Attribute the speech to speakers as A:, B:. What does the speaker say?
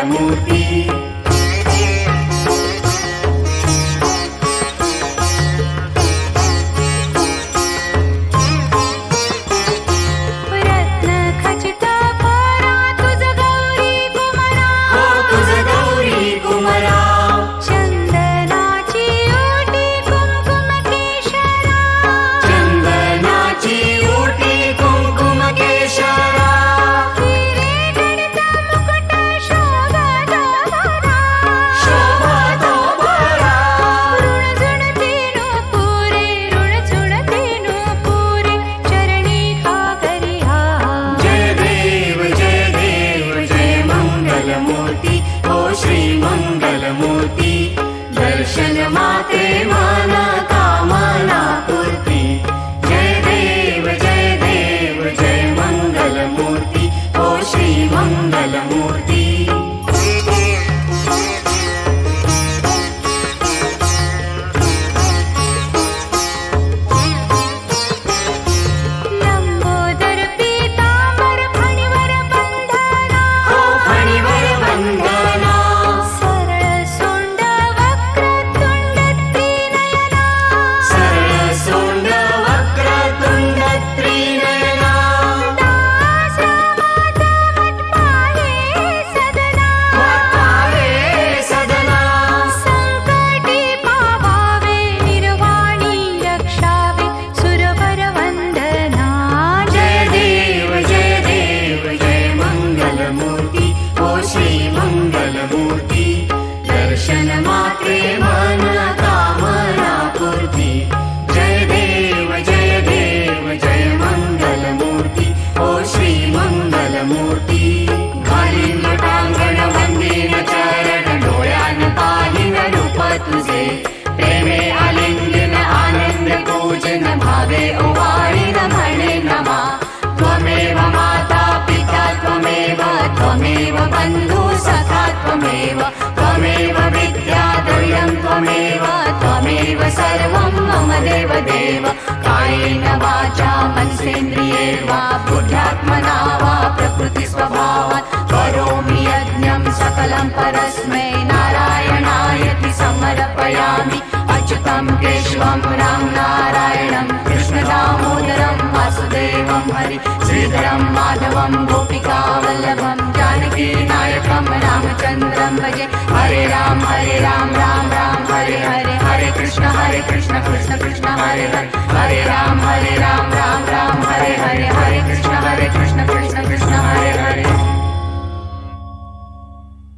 A: मंगलमूर्ती। दर्शन मात्रे मन कामना पूर्ती। जय देव जय मंगलमूर्ती ओ श्री मंगलमूर्ती। दर्शन मात्रे मन कामना पूर्ती। जय देव जय मंगलमूर्ती ओ श्री मंगलमूर्ती। घालीन लोटांगण वंदीन चरण डोळ्यान पाहिन रूप तुझे। प्रेमे आलिंगन आनंद पूजन भावे ओवाळीन म्हणे नमा। त्वमेव माता पिता त्वमेव बंधु सखा त्वमेव। त्वमेव विद्या द्रव्यं त्वमेव सर्वं मम देव। कायेन वाचा मनसेन्द्रिये वा बुद्ध्यात्मना वा प्रकृतिस्वभावात् करोमि यज्ञं सकलं परस्मै नारायणायति समर्पयामि। अच्युतं केशवं राम नारायणं कृष्ण दामोदरं वासुदेवं हरि श्रीधरं माधवं गोपिकावल्लभं जानकी नायकं रामचन्द्रं भजे। हरे राम राम राम हरे हरे। हरे कृष्ण कृष्ण कृष्ण हरे हरे। हरे राम राम राम हरे हरे। हरे कृष्ण कृष्ण कृष्ण हरे हरे।